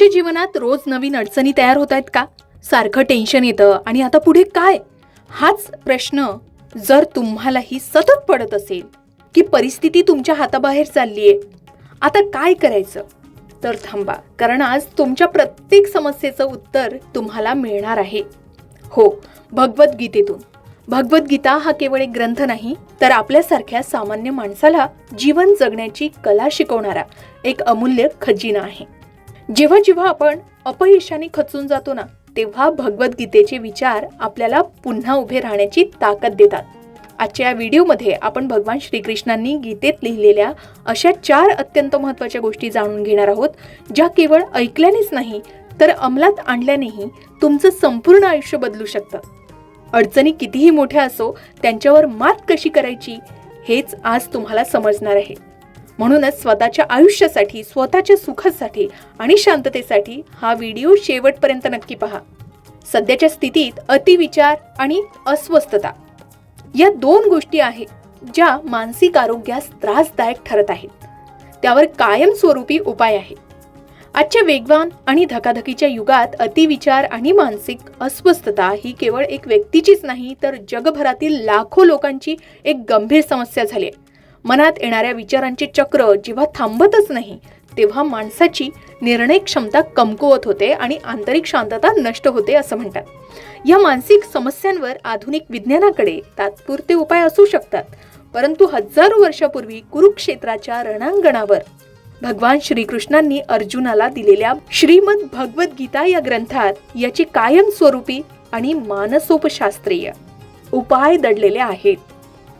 तुमच्या जीवनात रोज नवीन अडचणी तयार होत आहेत का? सारखं टेन्शन येतं आणि आता पुढे काय? हाच प्रश्न जर तुम्हालाही सतत पडत असेल की परिस्थिती तुमच्या हाताबाहेर चाललीये, आता काय करायचं? तर थांबा, कारण आज तुमच्या प्रत्येक समस्येचं उत्तर तुम्हाला मिळणार आहे. हो, भगवद्गीतेतून. भगवद्गीता हा केवळ एक ग्रंथ नाही, तर आपल्यासारख्या सामान्य माणसाला जीवन जगण्याची कला शिकवणारा एक अमूल्य खजिना आहे. जेव्हा जेव्हा आपण अपयशाने खचून जातो ना, तेव्हा भगवद्गीतेचे विचार आपल्याला पुन्हा उभे राहण्याची ताकद देतात. आजच्या या व्हिडिओमध्ये आपण भगवान श्रीकृष्णांनी गीतेत लिहिलेल्या अशा 4 अत्यंत महत्त्वाच्या गोष्टी जाणून घेणार आहोत, ज्या केवळ ऐकल्यानेच नाही तर अंमलात आणल्यानेही तुमचं संपूर्ण आयुष्य बदलू शकतं. अडचणी कितीही मोठ्या असो, त्यांच्यावर मात कशी करायची हेच आज तुम्हाला समजणार आहे. म्हणूनच स्वतःच्या आयुष्यासाठी, स्वतःच्या सुखासाठी आणि शांततेसाठी हा व्हिडिओ शेवटपर्यंत नक्की पहा. सध्याच्या स्थितीत अतिविचार आणि अस्वस्थता या 2 गोष्टी आहेत ज्या मानसिक आरोग्यास त्रासदायक ठरत आहेत. त्यावर कायमस्वरूपी उपाय आहे. आजच्या वेगवान आणि धकाधकीच्या युगात अतिविचार आणि मानसिक अस्वस्थता ही केवळ एक व्यक्तीचीच नाही, तर जगभरातील लाखो लोकांची एक गंभीर समस्या झाली आहे. मनात येणाऱ्या विचारांचे चक्र जेव्हा थांबतच नाही, तेव्हा माणसाची निर्णय क्षमता कमकुवत होते आणि आंतरिक शांतता नष्ट होते असं म्हणतात. या मानसिक समस्यांवर आधुनिक विज्ञानाकडे तात्पुरते उपाय असू शकतात, परंतु हजारो वर्षापूर्वी कुरुक्षेत्राच्या रणांगणावर भगवान श्रीकृष्णांनी अर्जुनाला दिलेल्या श्रीमद भगवद्गीता या ग्रंथात याची कायमस्वरूपी आणि मानसोपशास्त्रीय उपाय दडलेले आहेत.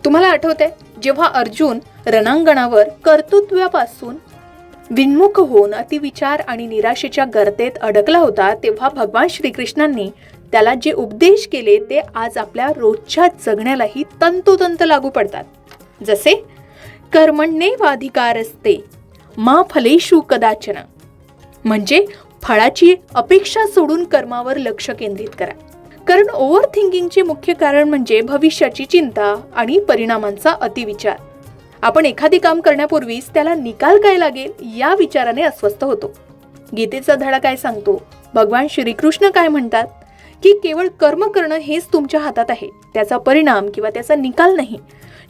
तुम्हाला आठवतंय, जेव्हा अर्जुन रणांगणावर कर्तृत्वापासून विन्मुख होऊन अतिविचार आणि निराशेच्या गर्तेत अडकला होता, तेव्हा भगवान श्रीकृष्णांनी त्याला जे उपदेश केले ते आज आपल्या रोजच्या जगण्यालाही तंतोतंत लागू पडतात. जसे कर्मण्येवाधिकारस्ते मा फलेषु कदाचन, म्हणजे फळाची अपेक्षा सोडून कर्मावर लक्ष केंद्रित करा. कारण ओव्हर थिंकिंगचे मुख्य कारण म्हणजे भविष्याची चिंता आणि परिणामांचा अतिविचार. आपण एखादे काम करण्यापूर्वीच त्याला निकाल काय लागेल या विचाराने अस्वस्थ होतो. गीतेचा धडा काय सांगतो? भगवान श्रीकृष्ण काय म्हणतात की केवळ कर्म करणं हेच तुमच्या हातात आहे, त्याचा परिणाम किंवा त्याचा निकाल नाही.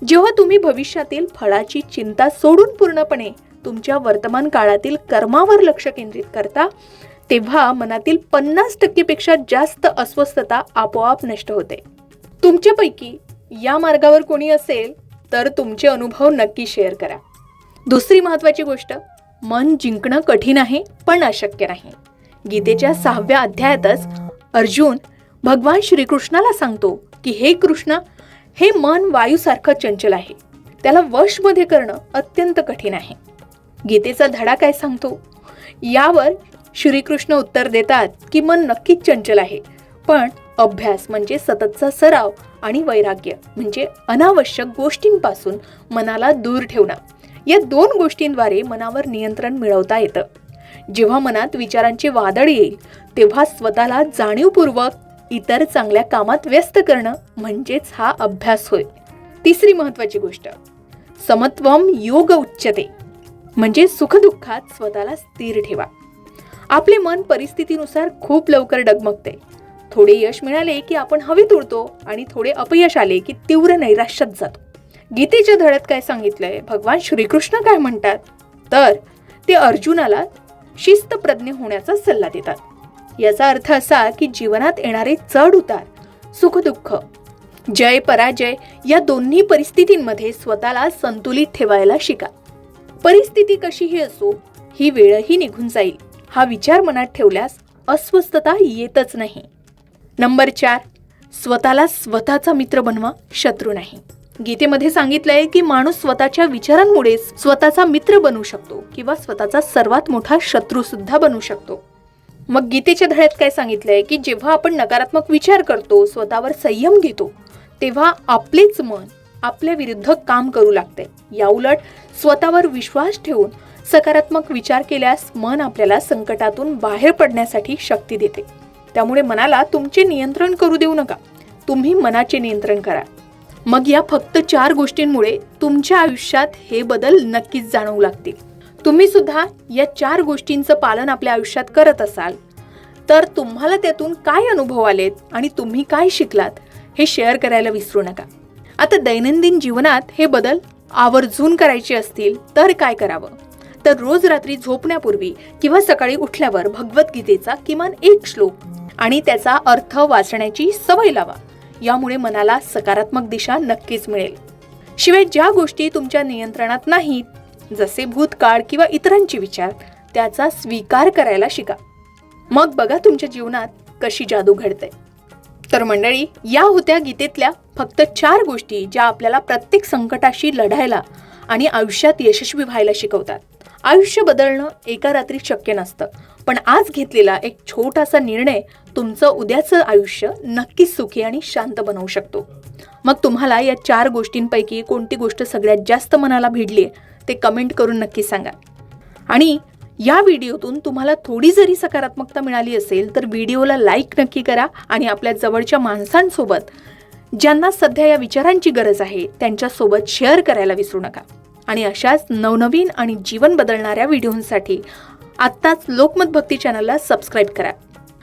जेव्हा तुम्ही भविष्यातील फळाची चिंता सोडून पूर्णपणे तुमच्या वर्तमान काळातील कर्मावर लक्ष केंद्रित करता, तेव्हा मनातील 50% पेक्षा जास्त अस्वस्थता आपोआप नष्ट होते. तुमच्यापैकी या मार्गावर कोणी असेल तर तुमचे अनुभव नक्की शेअर करा. दुसरी महत्त्वाची गोष्ट, मन जिंकणं कठीण आहे पण अशक्य नाही. गीतेच्या 6व्या अध्यायातच अर्जुन भगवान श्रीकृष्णाला सांगतो की हे कृष्ण, हे मन वायूसारखं चंचल आहे, त्याला वशमध्ये करणं अत्यंत कठीण आहे. गीतेचा धडा काय सांगतो? यावर श्रीकृष्ण उत्तर देतात की मन नक्कीच चंचल आहे, पण अभ्यास म्हणजे सततचा सराव आणि वैराग्य म्हणजे अनावश्यक गोष्टींपासून मनाला दूर ठेवणं, या 2 गोष्टींद्वारे मनावर नियंत्रण मिळवता येतं. जेव्हा मनात विचारांचे वादळ येईल, तेव्हा स्वतःला जाणीवपूर्वक इतर चांगल्या कामात व्यस्त करणं म्हणजेच हा अभ्यास होय. तिसरी महत्त्वाची गोष्ट, समत्वम योग उच्यते, म्हणजे सुखदुःखात स्वतःला स्थिर ठेवा. आपले मन परिस्थितीनुसार खूप लवकर डगमगते. थोडे यश मिळाले की आपण हवेत उडतो आणि थोडे अपयश आले की तीव्र नैराश्यात जातो. गीतेच्या धड्यात काय सांगितलंय? भगवान श्रीकृष्ण काय म्हणतात? तर ते अर्जुनाला शिस्तप्रज्ञ होण्याचा सल्ला देतात. याचा अर्थ असा की जीवनात येणारे चढ उतार, सुखदुःख, जय पराजय या दोन्ही परिस्थितींमध्ये स्वतःला संतुलित ठेवायला शिका. परिस्थिती कशीही असो, ही वेळही निघून जाईल हा विचार मनात ठेवल्यास अस्वस्थता येतच नाही. नंबर 4, स्वतःला स्वतःचा मित्र बनवा, शत्रू नाही. गीतेमध्ये सांगितलंय की माणूस स्वतःच्या विचारांमुळेच स्वतःचा मित्र बनू शकतो किंवा स्वतःचा सर्वात मोठा शत्रू सुद्धा बनू शकतो. मग गीतेच्या धड्यात काय सांगितलंय की जेव्हा आपण नकारात्मक विचार करतो, स्वतःवर संयम घेतो, तेव्हा आपलेच मन आपल्या विरुद्ध काम करू लागते. याउलट स्वतःवर विश्वास ठेवून सकारात्मक विचार केल्यास मन आपल्याला संकटातून बाहेर पडण्यासाठी शक्ती देते. त्यामुळे मनाला तुमचे नियंत्रण करू देऊ नका, तुम्ही मनाचे नियंत्रण करा. मग या फक्त 4 गोष्टींमुळे तुमच्या आयुष्यात हे बदल नक्कीच जाणवू लागतील. तुम्ही सुद्धा या 4 गोष्टींचं पालन आपल्या आयुष्यात करत असाल तर तुम्हाला त्यातून काय अनुभव आलेत आणि तुम्ही काय शिकलात हे शेअर करायला विसरू नका. आता दैनंदिन जीवनात हे बदल आवर्जून करायचे असतील तर काय करावं? तर रोज रात्री झोपण्यापूर्वी किंवा सकाळी उठल्यावर भगवद्गीतेचा किमान 1 श्लोक आणि त्याचा अर्थ वाचण्याची सवय लावा. यामुळे मनाला सकारात्मक दिशा नक्कीच मिळेल. शिवाय ज्या गोष्टी तुमच्या नियंत्रणात नाहीत, जसे भूतकाळ किंवा इतरांचे विचार, त्याचा स्वीकार करायला शिका. मग बघा तुमच्या जीवनात कशी जादू घडते. तर मंडळी, या होत्या गीतेतल्या फक्त 4 गोष्टी ज्या आपल्याला प्रत्येक संकटाशी लढायला आणि आयुष्यात यशस्वी व्हायला शिकवतात. आयुष्य बदलणं एका रात्री शक्य नसतं, पण आज घेतलेला एक छोटासा निर्णय तुमचं उद्याचं आयुष्य नक्कीच सुखी आणि शांत बनवू शकतो. मग तुम्हाला या 4 गोष्टींपैकी कोणती गोष्ट सगळ्यात जास्त मनाला भिडली ते कमेंट करून नक्की सांगा. आणि या व्हिडिओतून तुम्हाला थोडी जरी सकारात्मकता मिळाली असेल तर व्हिडिओला लाईक नक्की करा आणि आपल्या जवळच्या माणसांसोबत ज्यांना सध्या या विचारांची गरज आहे त्यांच्यासोबत शेअर करायला विसरू नका. आणि अशाच नवनवीन आणि जीवन बदलणाऱ्या व्हिडिओंसाठी आत्ताच लोकमत भक्ती चॅनलला सबस्क्राईब करा.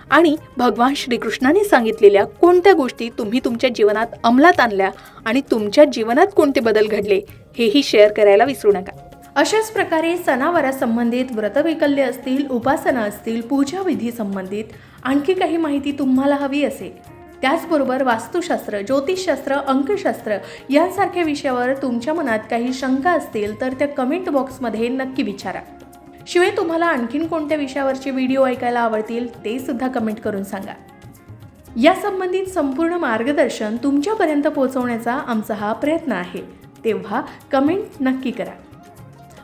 आणि भगवान श्रीकृष्णाने सांगितलेल्या कोणत्या गोष्टी तुम्ही तुमच्या जीवनात अंमलात आणल्या आणि तुमच्या जीवनात कोणते बदल घडले हेही शेअर करायला विसरू नका. अशाच प्रकारे सणावारासंबंधित व्रतवैकल्य असतील, उपासना असतील, पूजाविधी संबंधित आणखी काही माहिती तुम्हाला हवी असेल, त्याचबरोबर वास्तुशास्त्र, ज्योतिषशास्त्र, अंकशास्त्र यांसारख्या विषयावर तुमच्या मनात काही शंका असतील तर त्या कमेंट बॉक्समध्ये नक्की विचारा. शिवाय तुम्हाला आणखीन कोणत्या विषयावरचे व्हिडिओ ऐकायला आवडतील ते सुद्धा कमेंट करून सांगा. या संबंधित संपूर्ण मार्गदर्शन तुमच्यापर्यंत पोहोचवण्याचा आमचा हा प्रयत्न आहे, तेव्हा कमेंट नक्की करा.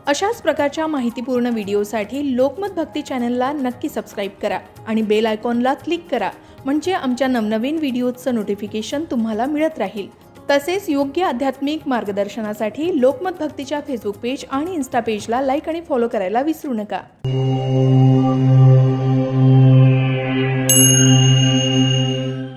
अशाच प्रकारच्या माहितीपूर्ण व्हिडिओसाठी लोकमत भक्ती चॅनलला नक्की सबस्क्राईब करा आणि बेल आयकॉनला क्लिक करा, म्हणजे आमच्या नवनवीन व्हिडिओचं नोटिफिकेशन तुम्हाला मिळत राहील. तसेच योग्य आध्यात्मिक मार्गदर्शनासाठी लोकमत भक्तीच्या फेसबुक पेज आणि इन्स्टा पेजला लाईक आणि फॉलो करायला विसरू नका.